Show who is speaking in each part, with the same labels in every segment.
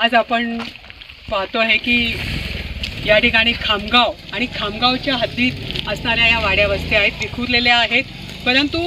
Speaker 1: आज आपण पाहतो आहे की या ठिकाणी खामगाव आणि खामगावच्या हद्दीत असणाऱ्या या वाड्या वस्त्या आहेत, विखुरलेल्या आहेत, परंतु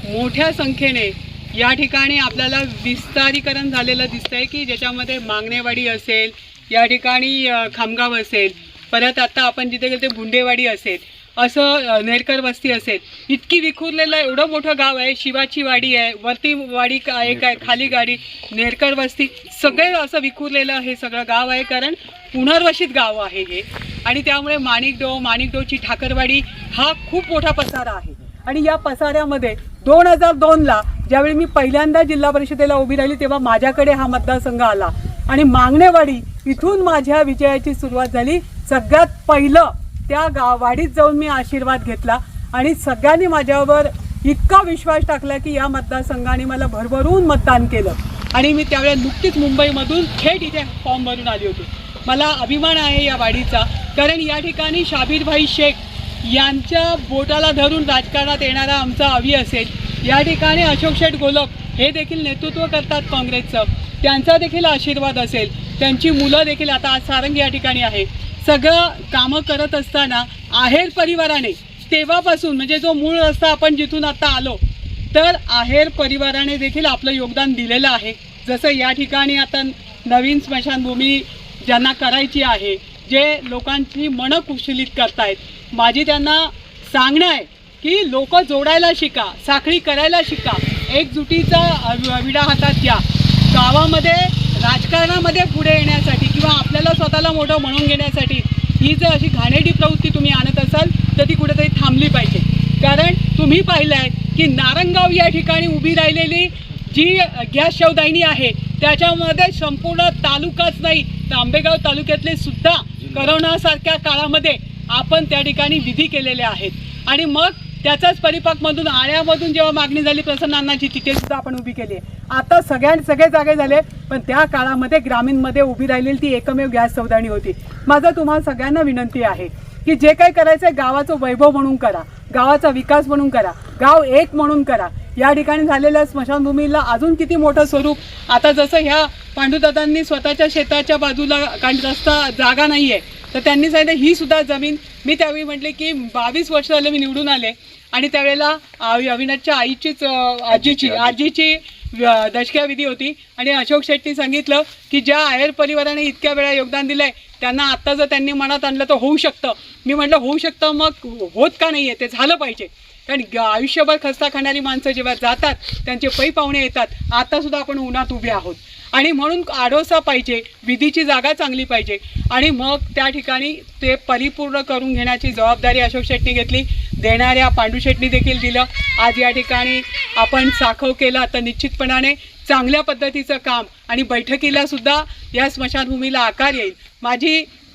Speaker 1: मोठ्या संख्येने या ठिकाणी आपल्याला विस्तारीकरण झालेलं दिसतंय की ज्याच्यामध्ये मांगणेवाडी असेल, या ठिकाणी खामगाव असेल, परत आता आपण जिथे गेलो ते बुंडेवाडी असेल, असं नेरकर वस्ती असेल, इतकी विखुरलेलं एवढं मोठं गाव आहे. शिवाची वाडी आहे, वरती वाडी एक आहे, खाली गाडी नेरकर वस्ती, सगळे असं विखुरलेलं हे सगळं गाव आहे. कारण पुनर्वसित गाव आहे हे, आणि त्यामुळे माणिकडोची ठाकरवाडी हा खूप मोठा पसारा आहे. आणि या पसाऱ्यामध्ये 2002ला ज्यावेळी मी पहिल्यांदा जिल्हा परिषदेला उभी राहिली तेव्हा माझ्याकडे हा मतदारसंघ आला आणि मांगणेवाडी इथून माझ्या विजयाची सुरुवात झाली. सगळ्यात पहिलं त्या वाडीत जाऊन मी आशीर्वाद घेतला आणि सगळ्यांनी माझ्यावर इतका विश्वास टाकला की या मतदारसंघाने मला भरभरून मतदान केलं. आणि मी त्यावेळेला नुकतीच मुंबईमधून थेट इथे फॉर्म भरून आली होती. मला अभिमान आहे या वाडीचा, कारण या ठिकाणी शाबीरभाई शेख यांच्या बोटाला धरून राजकारणात येणारा आमचा अवी असेल, या ठिकाणी अशोक शेठ गोलक हे देखील नेतृत्व करतात काँग्रेसचं, त्यांचा देखील आशीर्वाद असेल, त्यांची मुलं देखील आता आज सारंग या ठिकाणी आहे. सगळं कामं करत असताना आहेर परिवाराने तेव्हापासून, म्हणजे जो मूळ रस्ता आपण जिथून आता आलो, तर आहेर परिवाराने देखील आपलं योगदान दिलेलं आहे. जसं या ठिकाणी आता नवीन स्मशानभूमी ज्यांना करायची आहे, जे लोकांची मनं कुशलित करतायत, माझी त्यांना सांगणं आहे की लोक जोडायला शिका, साखळी करायला शिका, एकजुटीचा विडा हातात घ्या. गावामध्ये राजकारणामध्ये पुढे येण्यासाठी किंवा आपल्याला स्वतःला मोठं म्हणून घेण्यासाठी ही जर अशी घाणेरडी प्रवृत्ती तुम्ही आणत असाल तर ती कुठेतरी थांबली पाहिजे. कारण तुम्ही पाहिलं आहे की नारंगाव या ठिकाणी उभी राहिलेली जी गॅस शवदायनी आहे त्याच्यामध्ये संपूर्ण तालुकाच नाही तर आंबेगाव तालुक्यातले सुद्धा करोनासारख्या काळामध्ये आपण त्या ठिकाणी विधी केलेले आहेत. आणि मग त्याचाच परिपाकमधून आळ्यामधून जेव्हा मागणी झाली प्रसन्नांची, तिथे सुद्धा आपण उभी केली आहे. आता सगळे जागे झाले, पण त्या काळामध्ये ग्रामीणमध्ये उभी राहिलेली ती एकमेव गॅस चौदाणी होती. माझा तुम्हाला सगळ्यांना विनंती आहे की जे काही करायचं आहे गावाचं वैभव म्हणून करा, गावाचा विकास म्हणून करा, गाव एक म्हणून करा. या ठिकाणी झालेल्या स्मशानभूमीला अजून किती मोठं स्वरूप, आता जसं ह्या पांडुदादांनी स्वतःच्या शेताच्या बाजूला काही रस्ता जागा नाही आहे तर त्यांनी सांगितलं ही सुद्धा जमीन, मी त्यावेळी म्हटले की 22 वर्ष झाले मी निवडून आले आणि त्यावेळेला अविनाशच्या आजीची दशक्याविधी होती आणि अशोक शेट्टी सांगितलं की ज्या आहेर परिवाराने इतक्या वेळा योगदान दिलं आहे त्यांना आत्ता जर त्यांनी मनात आणलं तर होऊ शकतं. मी म्हटलं होऊ शकतं, मग होत का नाही आहे, ते झालं पाहिजे. कारण आयुष्यभर खस्ता खाणारी माणसं जेव्हा जातात त्यांचे पै पाहुणे येतात. आतासुद्धा आपण उन्हात उभे आहोत आणि म्हणून आडोसा पाहिजे, विधीची जागा चांगली पाहिजे आणि मग त्या ठिकाणी ते परिपूर्ण करून घेण्याची जबाबदारी अशोक शेट्टी घेतली, देणाऱ्या पांडू शेट्टी देखील दिलं. आज या ठिकाणी आपण साखव केला तर निश्चितपणाने चांगल्या पद्धतीचं काम आणि बैठकीला सुद्धा या स्मशानभूमीला आकार येईल.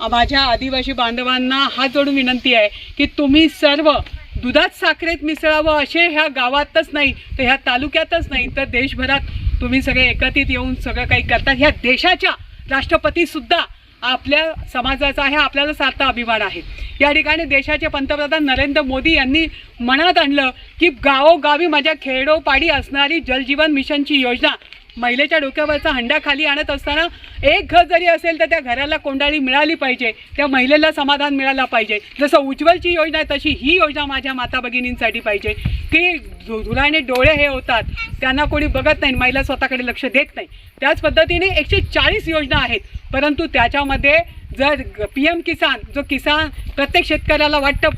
Speaker 1: माझ्या आदिवासी बांधवांना हात जोडून विनंती आहे की तुम्ही सर्व दुधात साखरेत मिसळावं असे ह्या गावातच नाही तर ह्या तालुक्यातच नाही तर देशभरात तुम्ही सगळे एकत्रित येऊन सगळं काही करतात. ह्या देशाच्या राष्ट्रपतीसुद्धा आपल्या समाजाचा आहे, आपल्याला सार्थ अभिमान आहे. या ठिकाणी देशाचे पंतप्रधान नरेंद्र मोदी यांनी मनात आणलं की गावोगावी माझ्या खेडोपाडी असणारी जलजीवन मिशनची योजना, महिलेच्या डोक्यावरचा हंडा खाली आणत असताना एक घर जरी असेल तर त्या घराला कोंडाळी मिळाली पाहिजे, त्या महिलेला समाधान मिळालं पाहिजे. जसं उज्ज्वलची योजना आहे तशी ही योजना माझ्या माता भगिनींसाठी पाहिजे की धुराने डोळे हे होतात, त्यांना कोणी बघत नाही, महिला स्वतःकडे लक्ष देत नाही. त्याच पद्धतीने 140 योजना आहेत, परंतु त्याच्यामध्ये जर PM किसान, जो किसान प्रत्येक शेतकऱ्याला वाटतं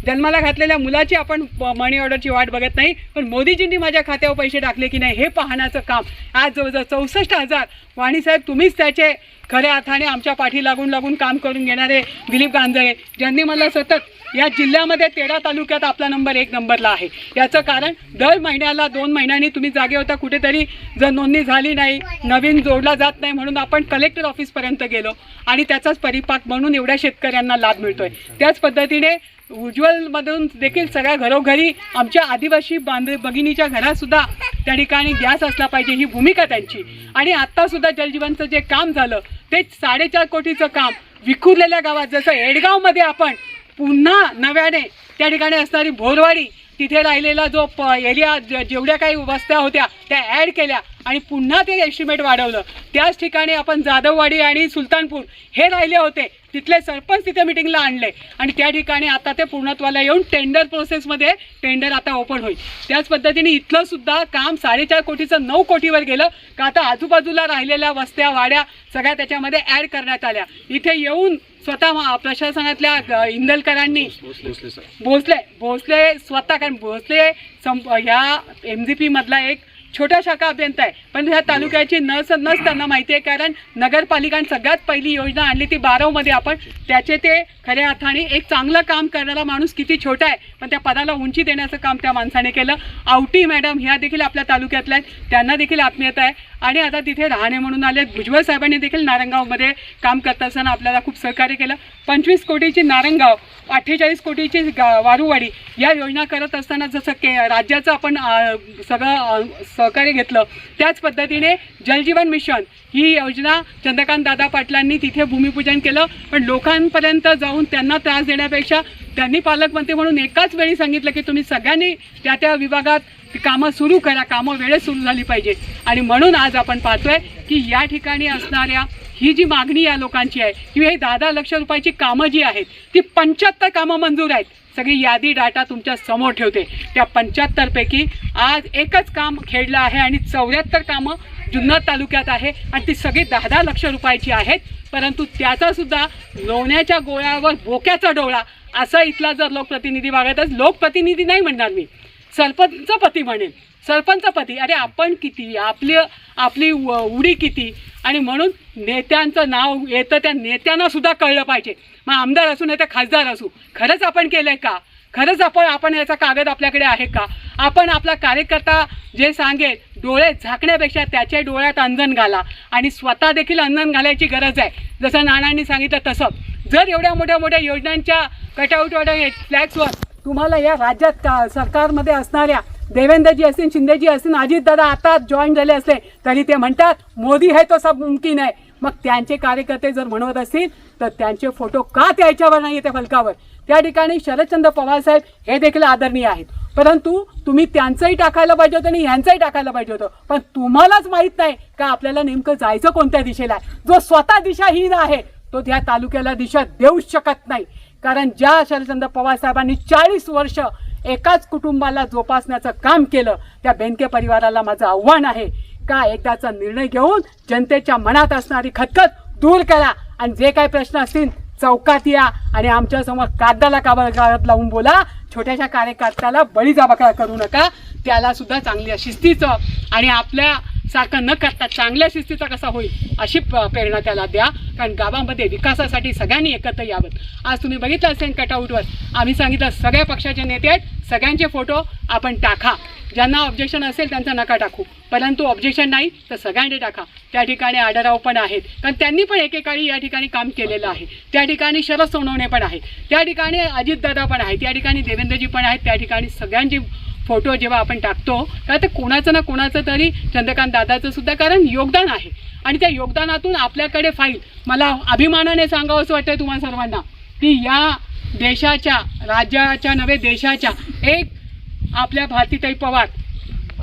Speaker 1: जन्माला घातलेल्या मुलाची आपण मनी ऑर्डरची वाट बघत नाही, पण मोदीजींनी माझ्या खात्यावर पैसे टाकले की नाही हे पाहण्याचं काम आज जवळजवळ 64,000 वाणीसाहेब तुम्हीच त्याचे खऱ्या अर्थाने आमच्या पाठी लागून काम करून घेणारे दिलीप गांजळे, ज्यांनी मला सतत या जिल्ह्यामध्ये 13 तालुक्यात आपला नंबर 1 नंबरला आहे. याचं कारण दर महिन्याला 2 महिन्यांनी तुम्ही जागे होता, कुठेतरी जर नोंदणी झाली नाही, नवीन जोडला जात नाही म्हणून आपण कलेक्टर ऑफिसपर्यंत गेलो आणि त्याचाच परिपाक म्हणून एवढ्या शेतकऱ्यांना लाभ मिळतोय. त्याच पद्धतीने उज्ज्वलमधून देखील सगळ्या घरोघरी आमच्या आदिवासी भगिनीच्या घरातसुद्धा त्या ठिकाणी गॅस असला पाहिजे ही भूमिका त्यांची. आणि आत्तासुद्धा जलजीवनचं जे काम झालं ते 4.5 कोटीचं काम विखुरलेल्या गावात, जसं एडगावमध्ये आपण पुन्हा नव्याने त्या ठिकाणी असणारी भोरवाडी तिथे राहिलेला जो एरिया जेवढ्या काही वस्त्या होत्या त्या ॲड केल्या आणि पुन्हा ते एस्टिमेट वाढवलं. त्याच ठिकाणी आपण जाधववाडी आणि सुलतानपूर हे राहिले होते, तिथले सरपंच तिथे मिटिंगला आणले आणि त्या ठिकाणी आता ते पूर्णत्वाला येऊन टेंडर प्रोसेसमध्ये टेंडर आता ओपन होईल. त्याच पद्धतीने इथलं सुद्धा काम 4.5 कोटीचं 9 कोटीवर गेलं का आता आजूबाजूला राहिलेल्या वस्त्या वाड्या सगळ्या त्याच्यामध्ये ॲड करण्यात आल्या. इथे येऊन स्वतः प्रशासनातल्या इंदलकरांनी भोसले स्वतः, कारण भोसले ह्या MGP मधला एक छोटा शाखा अभियंता आहे, पण ह्या तालुक्याची नस त्यांना माहिती आहे, कारण नगरपालिकांनी सगळ्यात पहिली योजना आणली ती 12मध्ये. आपण त्याचे ते खऱ्या अर्थाने एक चांगलं काम करणारा माणूस किती छोटा आहे, पण त्या पदाला उंची देण्याचं काम त्या माणसाने केलं. आवटी मॅडम ह्या देखील आपल्या तालुक्यातल्या आहेत, त्यांना देखील आत्मीयता आहे आणि आता तिथे राहणे म्हणून आले. भुजबळ साहेबांनी देखील नारंगावमध्ये काम करत असताना आपल्याला खूप सहकार्य केलं. 25 कोटीची नारंगाव, 48 कोटीची वारूवाडी या योजना करत असताना जसं राज्याचं आपण सगळं सहकार्य घेतलं, त्याच पद्धतीने जलजीवन मिशन ही योजना चंद्रकांत दादा पाटलांनी तिथे भूमिपूजन केलं. पण लोकांपर्यंत जाऊन त्यांना त्रास देण्यापेक्षा त्यांनी पालकमंत्री म्हणून एकाच वेळी सांगितलं की तुम्ही सगळ्यांनी त्या विभागात कामं सुरू करा, कामं वेळेत सुरू झाली पाहिजे. आणि म्हणून आज आपण पाहतोय की या ठिकाणी असणाऱ्या ही जी मागणी या लोकांची आहे की हे 10 लाख रुपयाची कामं जी आहेत ती 75 कामं मंजूर आहेत. सगळी यादी डाटा तुमच्या समोर ठेवते. त्या 75 पैकी आज एकच काम खेडलं आहे आणि 74 कामं जुन्नर तालुक्यात आहे आणि ती सगळी 10 लाख रुपयाची आहेत. परंतु त्याचासुद्धा लोण्याच्या गोळ्यावर बोक्याचा डोळा असा इथला जर लोकप्रतिनिधी वागतच, लोकप्रतिनिधी नाही म्हणणार मी, सरपंचपती म्हणेन. सरपंचपती, अरे आपण किती, आपली उडी किती. आणि म्हणून नेत्यांचं नाव येतं, त्या नेत्यांना सुद्धा कळलं पाहिजे. मग आमदार असू नाही तर खासदार असू, खरंच आपण केलं आहे का, खरंच आपण याचा कागद आपल्याकडे आहे का. आपण आपला कार्यकर्ता जे सांगेल डोळे झाकण्यापेक्षा त्याच्या डोळ्यात अंजन घाला आणि स्वतः देखील अंजन घालायची गरज आहे. जसं नानांनी सांगितलं तसं जर एवढ्या मोठ्या योजनांच्या कटआउटवर फ्लॅक्सवर तुम्हाला या राज्यात सरकारमध्ये असणाऱ्या देवेंद्रजी असतील, शिंदेजी असतील, अजितदादा आता जॉईन झाले असले तरी ते म्हणतात मोदी है तो सब मुमकिन है. मग त्यांचे कार्यकर्ते जर म्हणत असतील तर त्यांचे फोटो का त्याच्यावर नाही त्या फलकावर. त्या ठिकाणी शरदचंद्र पवार साहेब हे देखील आदरणीय आहेत, परंतु तुम्ही त्यांचंही टाकायला पाहिजे होतं आणि ह्यांचंही टाकायला पाहिजे होतं. पण तुम्हालाच माहीत नाही का आपल्याला नेमकं जायचं कोणत्या दिशेला आहे. जो स्वतः दिशाहीन आहे तो त्या तालुक्याला दिशा देऊच शकत नाही. कारण ज्या शरदचंद्र पवार साहेबांनी 40 वर्ष एकाच कुटुंबाला जोपासण्याचं काम केलं, त्या बेनके परिवाराला माझं आव्हान आहे का एकदाचा निर्णय घेऊन जनतेच्या मनात असणारी खतखत दूर करा आणि जे काही प्रश्न असतील चौकात या आणि आमच्यासमोर कागदाला कागद लावून बोला. छोट्याशा कार्यकर्त्याला बळीजाबकरा करू नका. त्याला सुद्धा चांगल्या शिस्तीचं आणि आपल्यासारखं न करता चांगल्या शिस्तीचा कसा होईल अशी प्रेरणा त्याला द्या. कारण गावामध्ये विकासासाठी सगळ्यांनी एकत्र यावं. आज तुम्ही बघितलं असेल कटआउटवर आम्ही सांगितलं सगळ्या पक्षाचे नेते आहेत, सगळ्यांचे फोटो आपण टाका. ज्यांना ऑब्जेक्शन असेल त्यांचा नका टाकू, परंतु ऑब्जेक्शन नाही तर सगळ्यांनी टाका. त्या ठिकाणी आढळराव पण आहेत, कारण त्यांनी पण एकेकाळी या ठिकाणी काम केलेलं आहे. त्या ठिकाणी शरद सोनवणे पण आहेत, त्या ठिकाणी अजितदादा पण आहेत, त्या ठिकाणी देवेंद्रजी पण आहेत. त्या ठिकाणी सगळ्यांची फोटो जेव्हा आपण टाकतो तर ते कोणाचं ना कोणाचं तरी चंद्रकांत दादाचं सुद्धा कारण योगदान आहे आणि त्या योगदानातून आपल्याकडे फाईल. मला अभिमानाने सांगावं असं वाटतं तुम्हाला सर्वांना की या देशाच्या, राज्याच्या नव्हे देशाच्या एक आपल्या भारतीताई पवार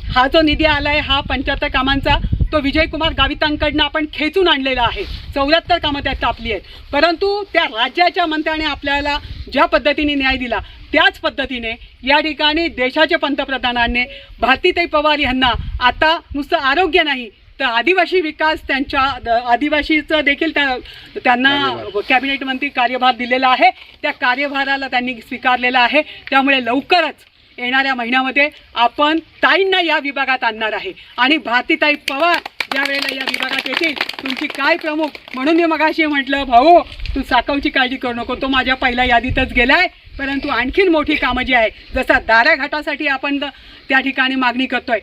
Speaker 1: हा जो निधी आला आहे हा 75 कामांचा तो विजयकुमार गावितांकडनं आपण खेचून आणलेला आहे. 74 कामं त्यात टापली आहेत, परंतु त्या राज्याच्या मंत्र्याने आपल्याला ज्या पद्धतीने न्याय दिला त्याच पद्धतीने या ठिकाणी देशाच्या पंतप्रधानांनी भारतीताई पवार यांना आता नुसतं आरोग्य नाही तर आदिवासी विकास, त्यांच्या आदिवासीचं देखील त्यांना कॅबिनेट मंत्री कार्यभार दिलेला आहे. त्या कार्यभाराला त्यांनी स्वीकारलेला आहे. त्यामुळे लवकरच येणाऱ्या महिन्यामध्ये आपण ताईंना या विभागात आणणार आहे आणि भारतीताई पवार ज्या वेळेला या विभागात येतील तुमची काय प्रमुख म्हणून मी मगाशी म्हटलं भाऊ तू साकवची काळजी करू नको, तो माझ्या पहिल्या यादीतच गेलाय. परंतु आणखीन मोठी कामं जी आहे जसं दारा घाटासाठी आपण त्या ठिकाणी मागणी करतोय,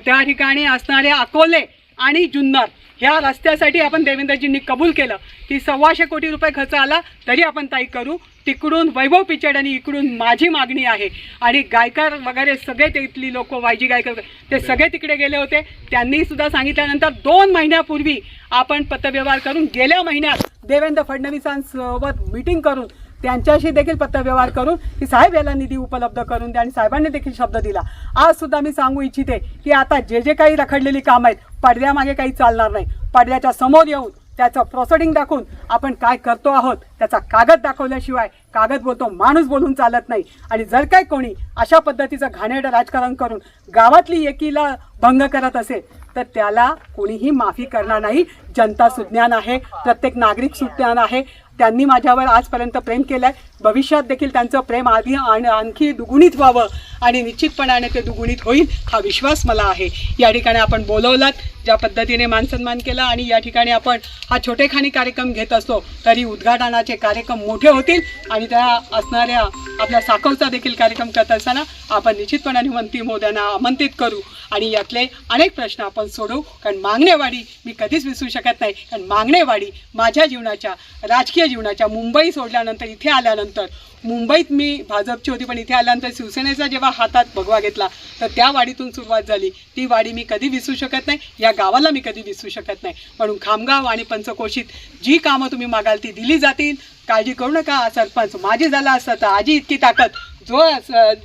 Speaker 1: त्या ठिकाणी असणाऱ्या अकोले आणि जुन्नर ह्या रस्त्यासाठी आपण देवेंद्रजींनी कबूल केलं की 125 कोटी रुपये खर्च आला तरी आपण ताई करू. तिकडून वैभव पिचड आणि इकडून माझी मागणी आहे आणि गायकर वगैरे सगळे तिथली लोक, वायजी गायकर ते सगळे तिकडे गेले होते. त्यांनी सुद्धा सांगितल्यानंतर 2 महिन्यापूर्वी आपण पत्रव्यवहार करून गेल्या महिन्यात देवेंद्र फडणवीसांसोबत मीटिंग करून त्यांच्याशी देखील पत्रव्यवहार करून की साहेब याला निधी उपलब्ध करून द्या, आणि साहेबांनी देखील शब्द दिला. आज सुद्धा मी सांगू इच्छिते की आता जे काही रखडलेली कामं आहेत, पडद्यामागे काही चालणार नाही. पडद्याच्या समोर येऊन त्याचं प्रोसेडिंग दाखवून आपण काय करतो आहोत त्याचा कागद दाखवल्याशिवाय, कागद बोलतो माणूस बोलून चालत नाही. आणि जर काय कोणी अशा पद्धतीचं घाणेरडं राजकारण करून गावातली एकीला भंग करत असेल तर त्याला कोणीही माफी करणार नाही. जनता सुज्ञान आहे, प्रत्येक नागरिक सुज्ञान आहे. त्यांनी माझ्यावर आजपर्यंत प्रेम केलं आहे, भविष्यात देखील त्यांचं प्रेम आणखी दुगुणित व्हावं आणि निश्चितपणाने ते दुगुणित होईल हा विश्वास मला आहे. या ठिकाणी आपण बोलवलात, ज्या पद्धतीने मानसन्मान केला, आणि या ठिकाणी आपण हा छोटेखानी कार्यक्रम घेत असतो तरी उद्घाटनाचे कार्यक्रम मोठे होतील, आणि त्या असणाऱ्या आपल्या साखवचा देखील कार्यक्रम करत असताना आपण निश्चितपणाने मंत्री महोदयांना आमंत्रित करू आणि यातले अनेक प्रश्न आपण सोडवू. कारण मागणेवाडी मी कधीच विसरू शकत नाही. कारण मागणेवाडी माझ्या जीवनाच्या, राजकीय जीवनाच्या, मुंबई सोडल्यानंतर इथे आल्यानंतर, मुंबईत मी भाजपची होती पण इथे आल्यानंतर शिवसेनेचा जेव्हा हातात भगवा घेतला तर त्या वाडीतून सुरुवात झाली. ती वाडी मी कधी विसरू शकत नाही, या गावाला मी कधी विसरू शकत नाही. म्हणून खामगाव आणि पंचकोशीत जी कामं तुम्ही मागाल ती दिली जातील, काळजी करू नका. सरपंच माझी झाला असता तर आजी इतकी ताकद, जो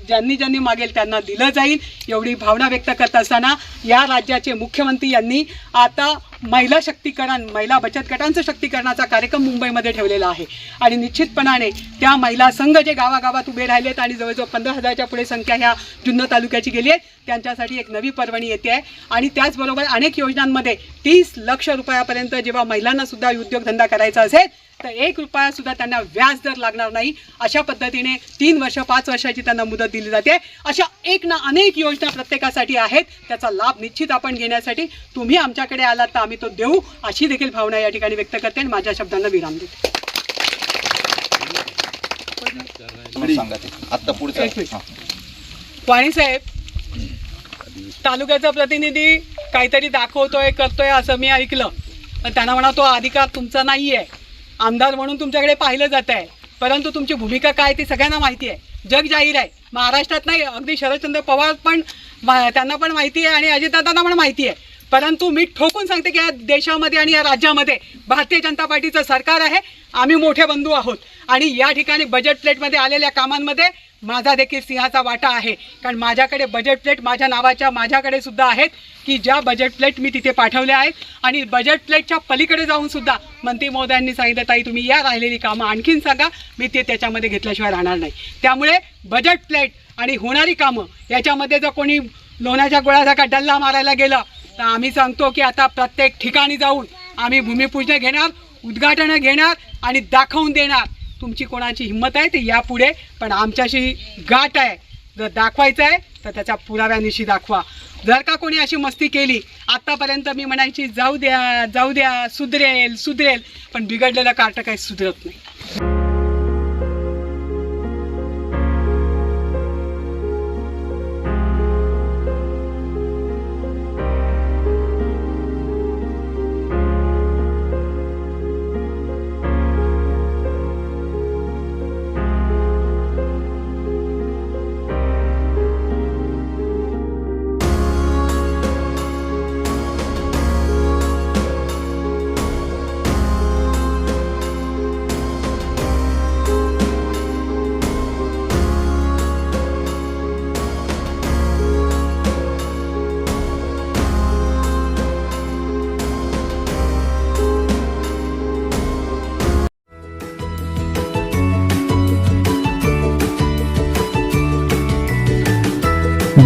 Speaker 1: ज्यांनी मागेल त्यांना दिलं जाईल, एवढी भावना व्यक्त करत असताना या राज्याचे मुख्यमंत्री यांनी आता महिला शक्तीकरण, महिला बचत गटांचं शक्तीकरणाचा कार्यक्रम मुंबईमध्ये ठेवलेला आहे. आणि निश्चितपणाने त्या महिला संघ जे गावागावात उभे राहिलेत आणि जवळजवळ 15,000च्या पुढे संख्या ह्या जुन्नर तालुक्याची गेली आहे, त्यांच्यासाठी एक नवी पर्वणी येते आहे. आणि त्याचबरोबर अनेक योजनांमध्ये 30 लाख रुपयापर्यंत जेव्हा महिलांना सुद्धा उद्योगधंदा करायचा असेल तर 1 रुपयासुद्धा त्यांना व्याज दर लागणार नाही. अशा पद्धतीने 3 वर्ष 5 वर्षाची त्यांना मुदत दिली जाते. अशा एक ना अनेक योजना प्रत्येकासाठी आहेत. त्याचा लाभ निश्चित आपण घेण्यासाठी तुम्ही आमच्याकडे आलात तर आम्ही तो देऊ, अशी देखील भावना या ठिकाणी व्यक्त करते आणि माझ्या शब्दांना विराम देते. वाणी साहेब, तालुक्याचा प्रतिनिधी काहीतरी दाखवतोय करतोय असं मी ऐकलं, पण त्यांना म्हणा तो अधिकार तुमचा नाही आहे. आमदार म्हणून तुमच्याकडे पाहिलं जात आहे, परंतु तुमची भूमिका काय ती सगळ्यांना माहिती आहे, जग जाहीर आहे. महाराष्ट्रात नाही, अगदी शरदचंद्र पवार पण त्यांना पण माहिती आहे आणि अजितदादांना पण माहिती आहे. परंतु मी ठोकून सांगते की या देशामध्ये आणि या राज्यामध्ये भारतीय जनता पार्टीचं सरकार आहे. आम्ही मोठे बंधू आहोत आणि या ठिकाणी बजेट प्लेटमध्ये आलेल्या कामांमध्ये माझा देखील सिंहाचा वाटा आहे. कारण माझ्याकडे बजेट प्लेट माझ्या नावाच्या माझ्याकडे सुद्धा आहेत की ज्या बजेट प्लेट मी तिथे पाठवल्या आहेत. आणि बजेट प्लेटच्या पलीकडे जाऊन सुद्धा मंत्री महोदयांनी सांगितलं ताई तुम्ही या राहिलेली कामं आणखीन सांगा, मी ते त्याच्यामध्ये घेतल्याशिवाय राहणार नाही. त्यामुळे बजेट प्लेट आणि होणारी कामं याच्यामध्ये जर कोणी लोण्याच्या गोळ्यासारखा डल्ला मारायला गेलं तर आम्ही सांगतो की आता प्रत्येक ठिकाणी जाऊन आम्ही भूमिपूजन घेणार, उद्घाटनं घेणार आणि दाखवून देणार. तुमची कोणाची हिंमत आहे ते यापुढे, पण आमच्याशी गाठ आहे. जर दाखवायचं आहे तर त्याच्या पुराव्यानिशी दाखवा. जर का कोणी अशी मस्ती केली, आत्तापर्यंत मी म्हणायची जाऊ द्या सुधरेल, पण बिघडलेलं कार्ट काही सुधरत नाही.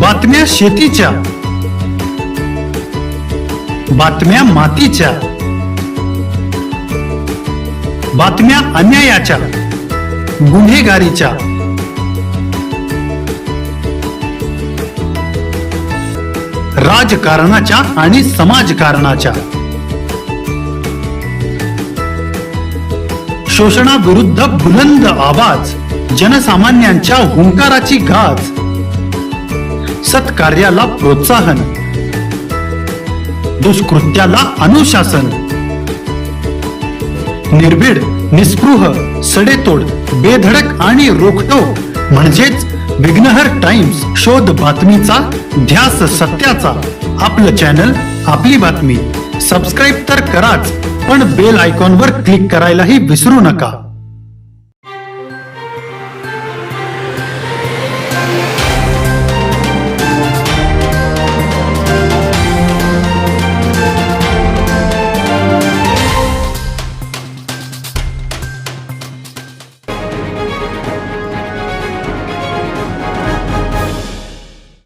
Speaker 2: बातम्या शेतीच्या, बातम्या मातीच्या, बातम्या अन्यायाच्या, गुन्हेगारीच्या, राजकारणाच्या आणि समाजकारणाच्या, शोषणाविरुद्ध बुलंद आवाज, जनसामान्यांच्या हुंकाराची गाज, सत्कार्याला प्रोत्साहन, दुष्कृत्याला अनुशासन, निर्भीड, निस्पृह, सडेतोड, बेधडक आणि रोखठोक म्हणजेच विघ्नहर टाइम्स. शोध बातमीचा, ध्यास सत्याचा. आपलं चॅनल, आपली बातमी. सबस्क्राईब तर कराच, पण बेल आयकॉनवर क्लिक करायलाही विसरू नका.